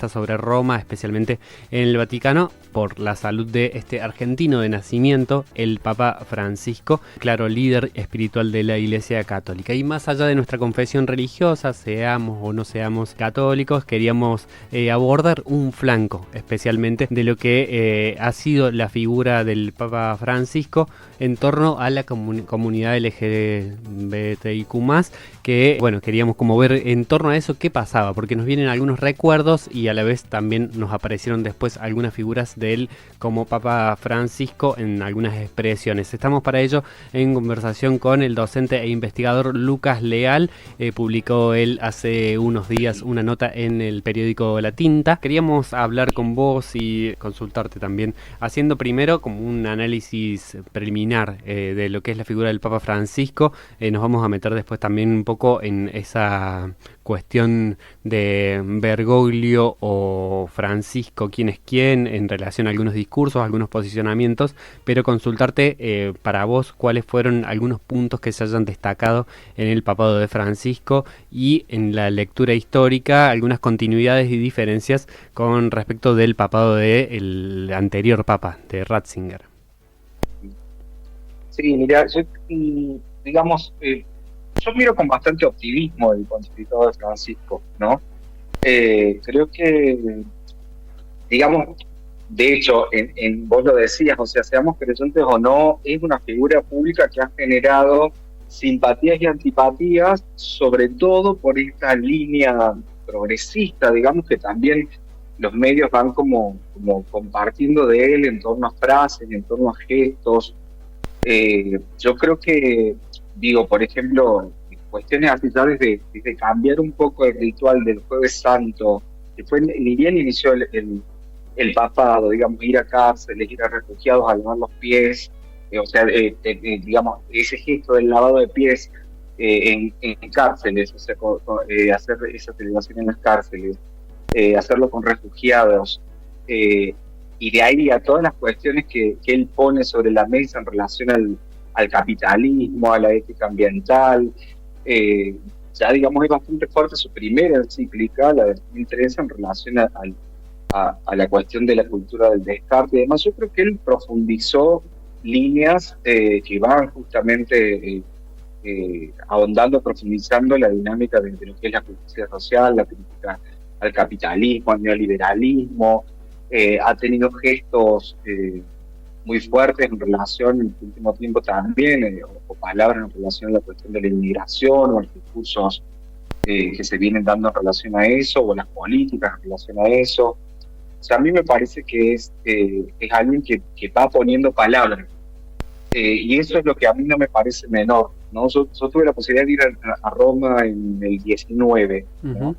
está sobre Roma, especialmente en el Vaticano, por la salud de este argentino de nacimiento, el Papa Francisco, claro, líder espiritual de la Iglesia Católica. Y más allá de nuestra confesión religiosa, seamos o no seamos católicos, queríamos abordar un flanco, especialmente de lo que ha sido la figura del Papa Francisco en torno a la comunidad LGBTIQ+, que, bueno, queríamos como ver en torno a eso qué pasaba, porque nos vienen algunos recuerdos y a la vez también nos aparecieron después algunas figuras de él como Papa Francisco en algunas expresiones. Estamos para ello en conversación con el docente e investigador Lucas Leal. Publicó él hace unos días una nota en el periódico La Tinta. Queríamos hablar con vos y consultarte también, haciendo primero como un análisis preliminar de lo que es la figura del Papa Francisco. Nos vamos a meter después también un poco en esa cuestión de Bergoglio o Francisco, quién es quién, en relación a algunos discursos, algunos posicionamientos, pero consultarte para vos cuáles fueron algunos puntos que se hayan destacado en el papado de Francisco y en la lectura histórica, algunas continuidades y diferencias con respecto del papado del anterior papa, de Ratzinger. Sí, mira, yo miro con bastante optimismo el pontificado de Francisco, ¿no? Creo que, digamos, de hecho, vos lo decías, o sea, seamos creyentes o no, es una figura pública que ha generado simpatías y antipatías, sobre todo por esta línea progresista, digamos, que también los medios van como compartiendo de él en torno a frases, en torno a gestos. Yo creo que, por ejemplo, cuestiones así ya desde cambiar un poco el ritual del Jueves Santo, que fue ni bien inició el papado, digamos, ir a cárceles, ir a refugiados a lavar los pies, digamos, ese gesto del lavado de pies en cárceles, o sea, hacer esa celebración en las cárceles, hacerlo con refugiados, y de ahí a todas las cuestiones que él pone sobre la mesa en relación al capitalismo, a la ética ambiental. Ya digamos es bastante fuerte su primera encíclica, la de 2013, en relación a la cuestión de la cultura del descarte y demás. Yo creo que él profundizó líneas que van justamente ahondando, profundizando la dinámica de lo que es la justicia social, la crítica al capitalismo, al neoliberalismo. Ha tenido gestos muy fuertes en relación, en el último tiempo también, o palabras en relación a la cuestión de la inmigración, o los discursos que se vienen dando en relación a eso, o las políticas en relación a eso. O sea, a mí me parece que es alguien que va poniendo palabras, y eso es lo que a mí no me parece menor, ¿no? Yo tuve la posibilidad de ir a Roma en el 19, ¿no? Uh-huh.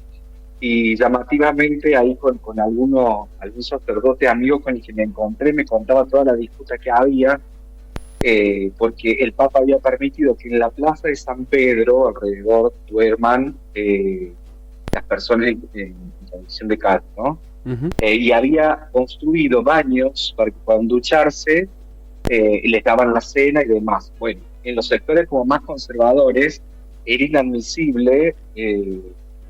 Y llamativamente ahí con algún sacerdote amigo con el que me encontré, me contaba toda la disputa que había, porque el Papa había permitido que en la plaza de San Pedro alrededor duerman las personas en condición de calle, ¿no? Uh-huh. Y había construido baños para que puedan ducharse, y les daban la cena y demás. Bueno, en los sectores como más conservadores era inadmisible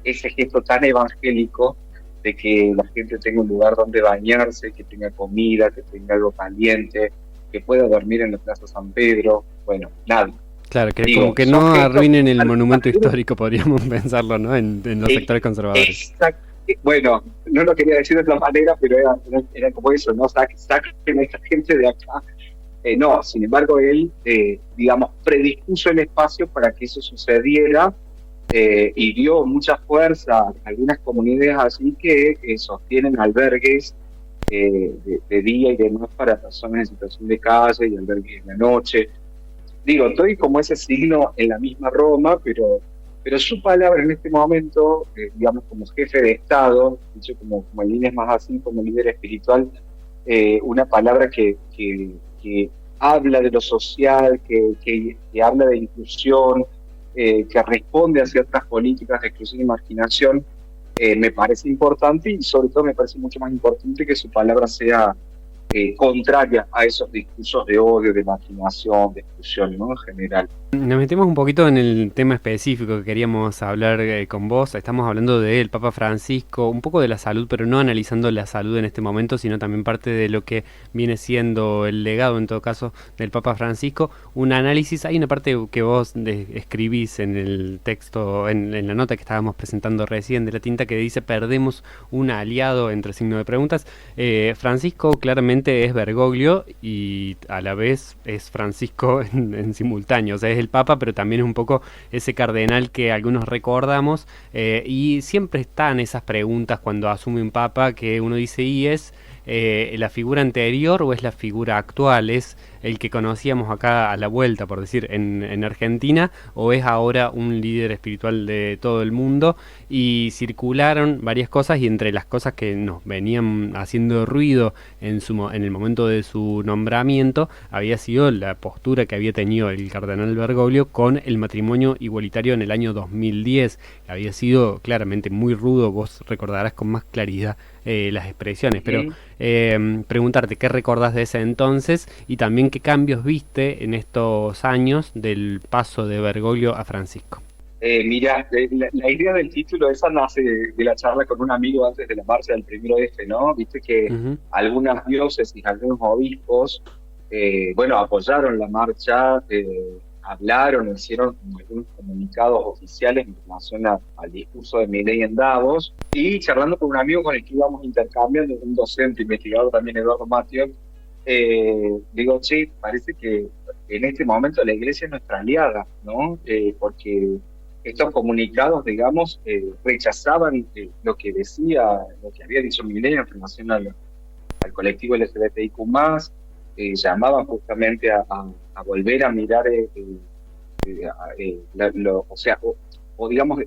ese gesto tan evangélico de que la gente tenga un lugar donde bañarse, que tenga comida, que tenga algo caliente, que pueda dormir en la Plaza San Pedro. Bueno, nada. Claro, que como que no arruinen el monumento histórico, podríamos pensarlo, ¿no? En los sectores conservadores. Exacto. Bueno, no lo quería decir de otra manera, pero era como eso, ¿no? Saquen a esta gente de acá. No, sin embargo, él, predispuso el espacio para que eso sucediera, y dio mucha fuerza a algunas comunidades así que sostienen albergues de día y demás para personas en situación de calle y albergues en la noche. Estoy como ese signo en la misma Roma, pero su palabra en este momento, como jefe de Estado, dicho como en líneas más así, como líder espiritual, una palabra que habla de lo social, que habla de inclusión, que responde a ciertas políticas de exclusión y marginación, me parece importante, y sobre todo me parece mucho más importante que su palabra sea contraria a esos discursos de odio, de marginación, de exclusión, ¿no? En general. Nos metemos un poquito en el tema específico que queríamos hablar con vos. Estamos hablando del Papa Francisco, un poco de la salud, pero no analizando la salud en este momento, sino también parte de lo que viene siendo el legado, en todo caso, del Papa Francisco. Un análisis, hay una parte que vos escribís en el texto, en la nota que estábamos presentando recién de La Tinta, que dice: perdemos un aliado, entre signos de preguntas. Francisco claramente es Bergoglio y a la vez es Francisco en simultáneo, o sea, es el Papa, pero también es un poco ese cardenal que algunos recordamos, y siempre están esas preguntas cuando asume un Papa que uno dice: ¿y es la figura anterior o es la figura actual? ¿Es el que conocíamos acá a la vuelta, por decir, en Argentina, o es ahora un líder espiritual de todo el mundo? Y circularon varias cosas, y entre las cosas que nos venían haciendo ruido en el momento de su nombramiento había sido la postura que había tenido el cardenal Bergoglio con el matrimonio igualitario en el año 2010. Había sido claramente muy rudo, vos recordarás con más claridad las expresiones, pero preguntarte qué recordás de ese entonces y también qué cambios viste en estos años del paso de Bergoglio a Francisco. Mira, la idea del título esa nace de la charla con un amigo antes de la marcha del 1 F, ¿no? Viste que algunas diócesis, algunos obispos, bueno, apoyaron la marcha, hablaron, hicieron algunos comunicados oficiales en relación al discurso de Milei en Davos, y charlando con un amigo con el que íbamos intercambiando, un docente, investigador también, Eduardo Mateo, digo: che, parece que en este momento la Iglesia es nuestra aliada, ¿no? Porque estos comunicados, digamos, rechazaban lo que decía, lo que había dicho Milei en relación al colectivo LGBTIQ+, llamaban justamente a volver a mirar, o digamos,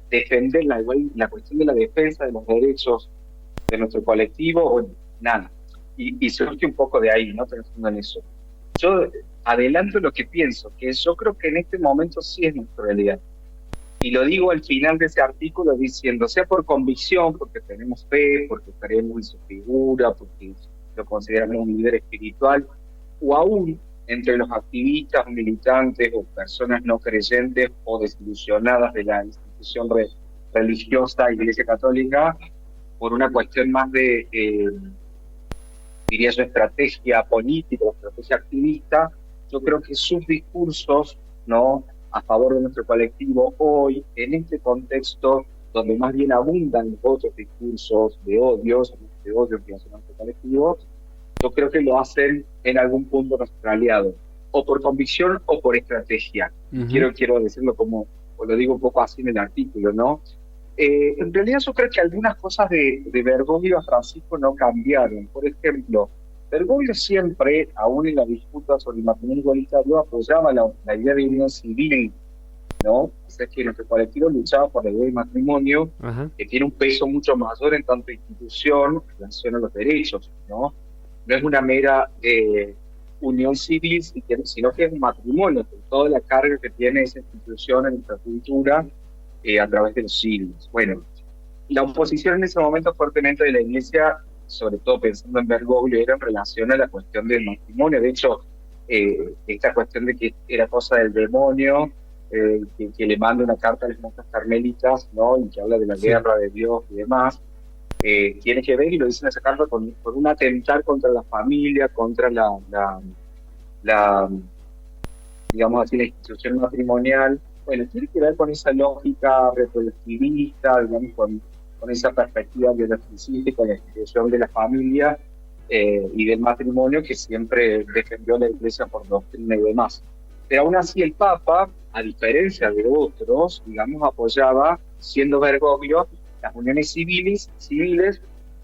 defender la cuestión de la defensa de los derechos de nuestro colectivo, bueno, nada. Y surge un poco de ahí, ¿no? Pensando en eso. Yo adelanto lo que pienso, que yo creo que en este momento sí es nuestra realidad. Y lo digo al final de ese artículo diciendo, sea por convicción, porque tenemos fe, porque creemos en su figura, porque lo consideramos un líder espiritual, o aún entre los activistas, militantes o personas no creyentes o desilusionadas de la institución religiosa Iglesia Católica, por una cuestión más de, diría yo, estrategia política, estrategia activista. Yo creo que sus discursos, ¿no?, a favor de nuestro colectivo hoy, en este contexto donde más bien abundan los otros discursos de odio en relación a nuestro colectivo, yo creo que lo hacen en algún punto nuestro aliado, o por convicción o por estrategia. Quiero decirlo como, o lo digo un poco así en el artículo, ¿no? En realidad yo creo que algunas cosas de Bergoglio a Francisco no cambiaron. Por ejemplo, Bergoglio siempre, aún en la disputa sobre el matrimonio igualitario, apoyaba la idea de unión civil, ¿no? O sea, que nuestro colectivo luchaba por la idea de matrimonio, que tiene un peso mucho mayor en tanto institución en relación a los derechos, ¿no? No es una mera unión civil, sino que es un matrimonio, con toda la carga que tiene esa institución en nuestra cultura a través de los siglos. Bueno, la oposición en ese momento fuertemente de la Iglesia, sobre todo pensando en Bergoglio, era en relación a la cuestión del matrimonio. De hecho, esta cuestión de que era cosa del demonio, que le manda una carta a las monjas carmelitas, ¿no?, y que habla de la guerra de Dios y demás, tiene que ver, y lo dice en esa carta, con un atentar contra la familia, contra la digamos así, la institución matrimonial. Bueno, tiene que ver con esa lógica reproductivista, digamos, con esa perspectiva biologicista, con la institución de la familia y del matrimonio que siempre defendió la Iglesia por doctrina y demás. Pero aún así el Papa, a diferencia de otros, digamos, apoyaba, siendo Bergoglio, las uniones civiles,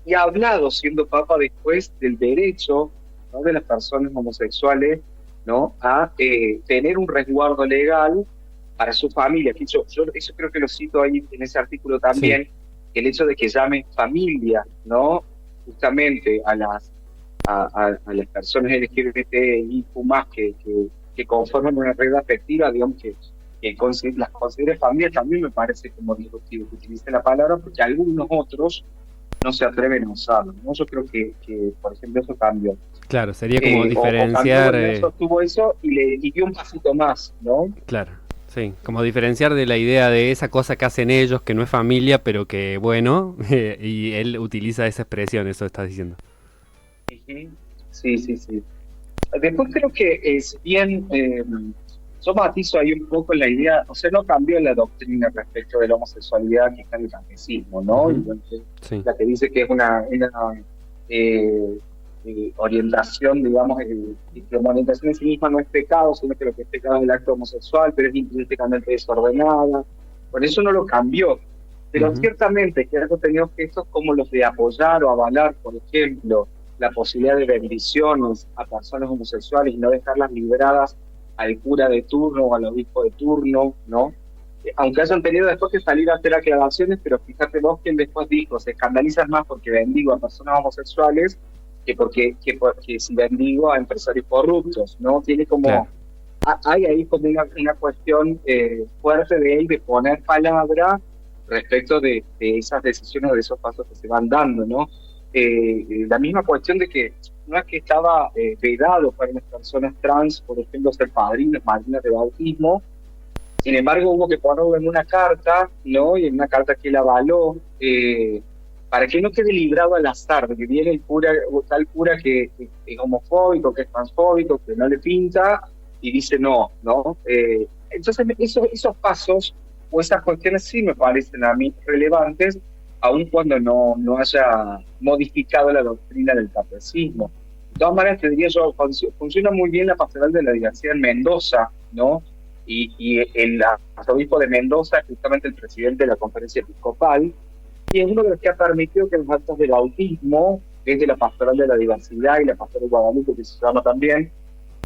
y ha hablado, siendo Papa después, del derecho, ¿no?, de las personas homosexuales, ¿no?, a tener un resguardo legal para su familia. Yo eso creo que lo cito ahí en ese artículo también, el hecho de que llame familia, ¿no?, justamente a las personas LGBTIQ+, que conforman una red afectiva, digamos, que las considere familia, también me parece como disruptivo que utilice la palabra, porque algunos otros no se atreven a usarlo, ¿no? Yo creo que por ejemplo, eso cambió. Claro, sería como O diferenciar, cambió, eso tuvo eso y dio un pasito más, ¿no? claro, sí, como diferenciar de la idea de esa cosa que hacen ellos, que no es familia, pero que bueno, y él utiliza esa expresión, eso estás diciendo. Ujú. Sí, sí, sí. Después creo que es bien, yo matizo ahí un poco la idea, o sea, no cambió la doctrina respecto de la homosexualidad que está en el catecismo, ¿no? Ujú, Entonces, sí, la que dice que es una eh, orientación, digamos, y que la orientación en sí misma no es pecado, sino que lo que es pecado es el acto homosexual, pero es intrínsecamente desordenada. Por eso no lo cambió. Pero ujú, ciertamente que ha tenido gestos como los de apoyar o avalar, por ejemplo, la posibilidad de bendiciones a personas homosexuales y no dejarlas libradas al cura de turno o al obispo de turno, ¿no? Aunque hayan tenido después que salir a hacer aclaraciones, pero fíjate vos quien después dijo, se escandalizan más porque bendigo a personas homosexuales porque si bendigo a empresarios corruptos, ¿no? Tiene claro, como, hay ahí como una cuestión fuerte de él de poner palabra respecto de esas decisiones, de esos pasos que se van dando, ¿no? La misma cuestión de que no es que estaba vedado para las personas trans, por ejemplo, ser padrinos, madrinas de bautismo, sin embargo hubo que ponerlo en una carta, ¿no? Y en una carta que él avaló, para que no quede librado al azar, de que viene el cura, o tal cura que es homofóbico, que es transfóbico, que no le pinta, y dice no, ¿no? Entonces esos pasos o esas cuestiones sí me parecen a mí relevantes, aun cuando no haya modificado la doctrina del catecismo. De todas maneras, te diría yo, funciona muy bien la pastoral de la diversidad en Mendoza, ¿no? Y el arzobispo de Mendoza es justamente el presidente de la conferencia episcopal, y es uno de los que ha permitido que los actos de bautismo, desde la pastoral de la diversidad y la pastoral de Guadalupe, que se llama también,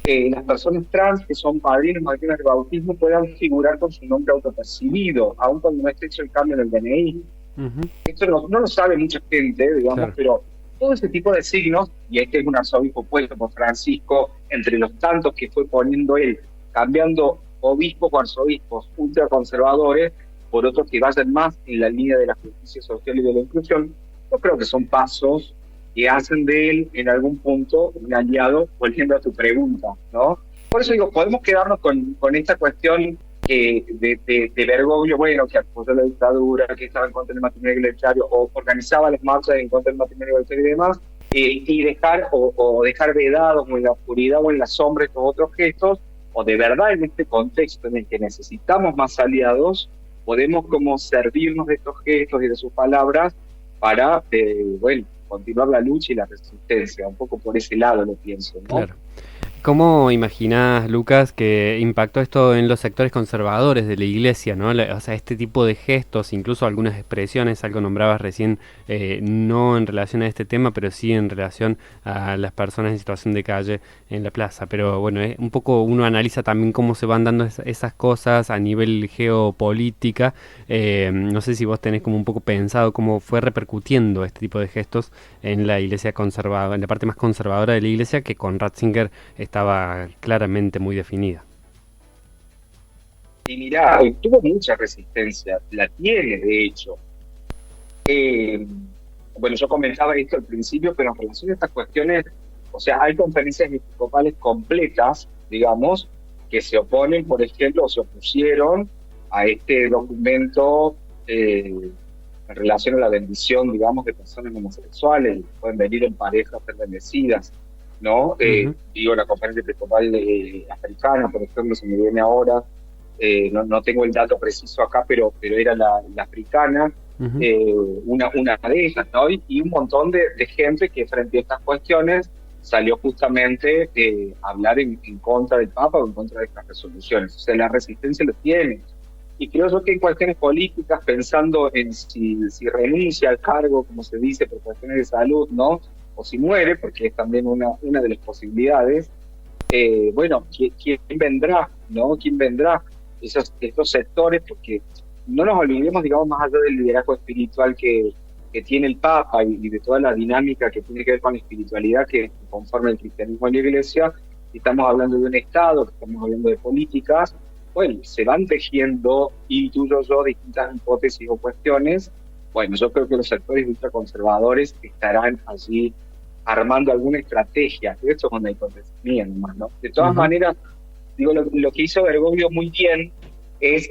las personas trans que son padrinos, madrinas de bautismo puedan figurar con su nombre autopercibido, aun cuando no esté hecho el cambio en el DNI. ujú, Esto no lo sabe mucha gente, digamos, claro, pero todo ese tipo de signos, y este es un arzobispo puesto por Francisco, entre los tantos que fue poniendo él, cambiando obispos o arzobispos ultraconservadores por otros que vayan más en la línea de la justicia social y de la inclusión, yo creo que son pasos que hacen de él en algún punto un aliado, volviendo a tu pregunta, ¿no? Por eso digo, podemos quedarnos con esta cuestión de Bergoglio, bueno, que apoyó la dictadura, que estaba en contra del matrimonio igualitario, o organizaba las marchas en contra del matrimonio igualitario y demás, y dejar, o dejar vedados o en la oscuridad o en la sombra estos otros gestos, o de verdad en este contexto en el que necesitamos más aliados, podemos como servirnos de estos gestos y de sus palabras para, bueno, continuar la lucha y la resistencia, un poco por ese lado lo pienso, ¿no? claro. ¿Cómo imaginás, Lucas, que impactó esto en los sectores conservadores de la iglesia, ¿no? O sea, este tipo de gestos, incluso algunas expresiones, algo nombrabas recién, no en relación a este tema, pero sí en relación a las personas en situación de calle en la plaza. Pero bueno, un poco uno analiza también cómo se van dando esas cosas a nivel geopolítica. No sé si vos tenés como un poco pensado cómo fue repercutiendo este tipo de gestos en la iglesia conservadora, en la parte más conservadora de la iglesia, que con Ratzinger estaba claramente muy definida. Y mirá, tuvo mucha resistencia, la tiene de hecho. Eh, bueno, yo comentaba esto al principio, pero en relación a estas cuestiones, o sea, hay conferencias episcopales completas, digamos, que se oponen, por ejemplo, o se opusieron a este documento en relación a la bendición, digamos, de personas homosexuales, que pueden venir en parejas ser bendecidas, ¿no? Ujú, Digo, la conferencia episcopal africana, por ejemplo, se me viene ahora, no tengo el dato preciso acá, pero era la africana, ujú, una de ellas, ¿no? Y un montón de gente que frente a estas cuestiones salió justamente a hablar en contra del Papa o en contra de estas resoluciones. O sea, la resistencia lo tiene. Y creo yo que en cuestiones políticas, pensando en si renuncia al cargo, como se dice, por cuestiones de salud, ¿no? O si muere, porque es también una de las posibilidades, bueno, ¿quién vendrá? ¿No? ¿Quién vendrá? Estos sectores, porque no nos olvidemos, digamos, más allá del liderazgo espiritual que tiene el Papa y de toda la dinámica que tiene que ver con la espiritualidad que conforma el cristianismo en la Iglesia, y estamos hablando de un Estado, que estamos hablando de políticas, bueno, se van tejiendo, intuyo yo, distintas hipótesis o cuestiones Bueno, yo creo que los sectores ultraconservadores estarán allí armando alguna estrategia. Esto es una hipotesis nomás, ¿no? De todas Ujú. maneras, digo, lo que hizo Bergoglio muy bien es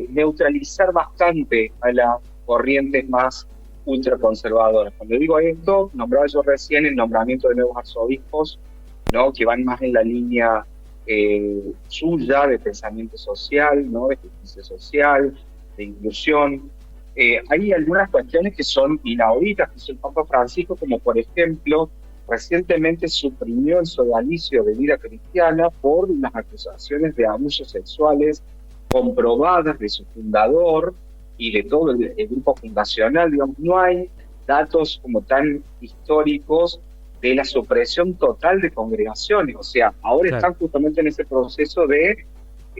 neutralizar bastante a las corrientes más ultraconservadoras. Cuando digo esto, nombraba yo recién el nombramiento de nuevos arzobispos, ¿no? Que van más en la línea suya de pensamiento social, ¿no? De justicia social, de inclusión. Hay algunas cuestiones que son inauditas, que hizo el Papa Francisco, como por ejemplo, recientemente suprimió el sodalicio de vida cristiana por las acusaciones de abusos sexuales comprobadas de su fundador y de todo el grupo fundacional. Digamos, no hay datos como tan históricos de la supresión total de congregaciones. O sea, ahora Claro. están justamente en ese proceso de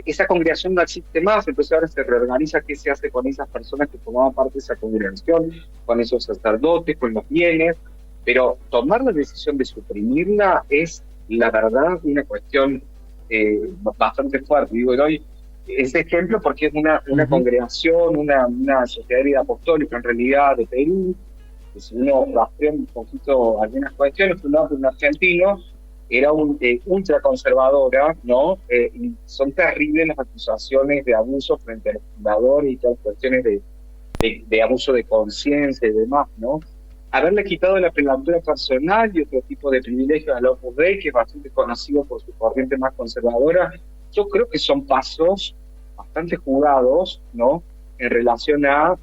esa congregación no existe más, entonces ahora se reorganiza qué se hace con esas personas que formaban parte de esa congregación, con esos sacerdotes, con los bienes, pero tomar la decisión de suprimirla es, la verdad, una cuestión bastante fuerte. Digo, doy ese ejemplo porque es una Ujú. congregación, una sociedad de vida apostólica en realidad de Perú, que si uno rastrea un poquito algunas cuestiones, un argentino, era un ultraconservadora, ¿no? Y son terribles las acusaciones de abuso frente a los fundadores y todas las cuestiones de abuso de conciencia y demás, ¿no? Haberle quitado la prelatura personal y otro tipo de privilegios al Opus Dei, que es bastante conocido por su corriente más conservadora, yo creo que son pasos bastante jugados, ¿no? En relación a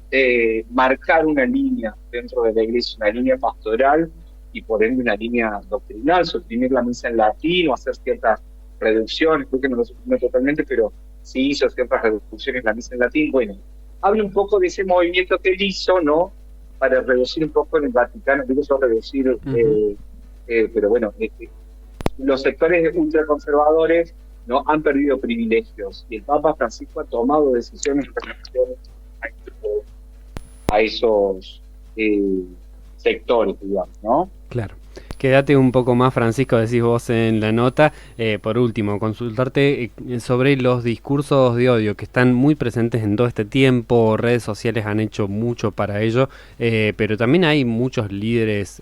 marcar una línea dentro de la iglesia, una línea pastoral y por ende una línea doctrinal, suprimir la misa en latín o hacer ciertas reducciones, creo que no lo suprimió totalmente, pero sí hizo ciertas reducciones en la misa en latín. Bueno, habla un poco de ese movimiento que él hizo, ¿no? Para reducir un poco en el Vaticano, digo yo reducir, Ujú. pero bueno, los sectores ultraconservadores no han perdido privilegios y el Papa Francisco ha tomado decisiones en relación a esos sectores, digamos, ¿no? Claro. Quédate un poco más, Francisco, decís vos en la nota. Por último, consultarte sobre los discursos de odio que están muy presentes en todo este tiempo. Redes sociales han hecho mucho para ello, pero también hay muchos líderes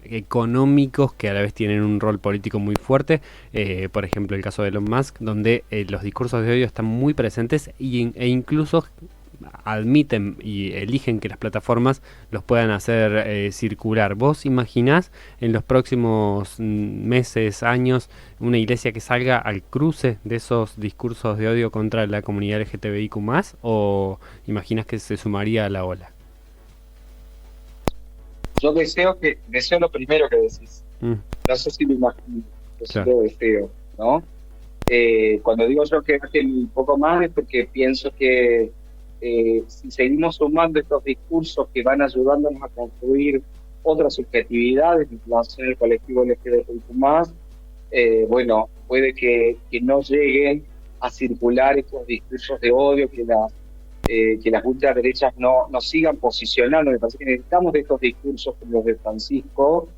económicos que a la vez tienen un rol político muy fuerte. Por ejemplo, el caso de Elon Musk, donde los discursos de odio están muy presentes e incluso admiten y eligen que las plataformas los puedan hacer circular. ¿Vos imaginás en los próximos meses, años, una iglesia que salga al cruce de esos discursos de odio contra la comunidad LGTBIQ+, o imaginas que se sumaría a la ola? Yo deseo lo primero que decís. Mm, No sé si lo imagino, yo sí claro. lo deseo, ¿no? Cuando digo yo que un poco más es porque pienso que si seguimos sumando estos discursos que van ayudándonos a construir otras subjetividades en relación al colectivo LGBTQ+, bueno, puede que no lleguen a circular estos discursos de odio, que las ultraderechas no sigan posicionando. Me parece que necesitamos de estos discursos como los de Francisco,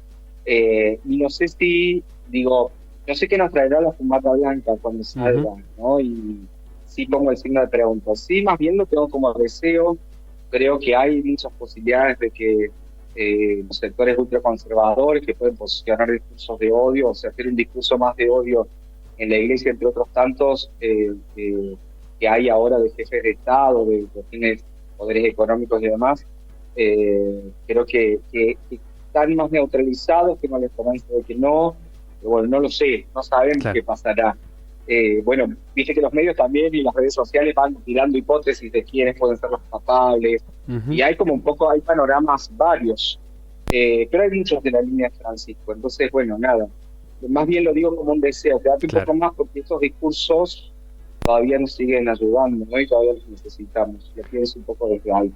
y no sé si, digo, no sé qué nos traerá la fumata blanca cuando Ujú. salga, ¿no? Y sí pongo el signo de pregunta. Sí, más bien lo tengo como deseo. Creo que hay muchas posibilidades de que los sectores ultraconservadores que pueden posicionar discursos de odio, o sea, hacer un discurso más de odio en la iglesia, entre otros tantos, que hay ahora de jefes de Estado, de quienes poderes económicos y demás, creo que están más neutralizados que no la esperanza de que no. Pero bueno, no lo sé, no sabemos Claro. qué pasará. Bueno, viste que los medios también y las redes sociales van tirando hipótesis de quiénes pueden ser los culpables, Ujú. y hay como un poco, hay panoramas varios, pero hay muchos de la línea de Francisco. Entonces, bueno, nada, más bien lo digo como un deseo, quédate un Claro. poco más porque estos discursos todavía nos siguen ayudando, ¿no? Y todavía los necesitamos. Lo pienso un poco desde ahí.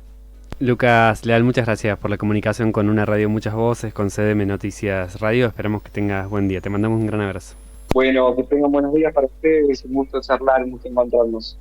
Lucas Leal, muchas gracias por la comunicación con una radio Muchas Voces, con CDM Noticias Radio. Esperamos que tengas buen día. Te mandamos un gran abrazo. Bueno, que tengan buenos días para ustedes, un gusto charlar, un gusto encontrarnos.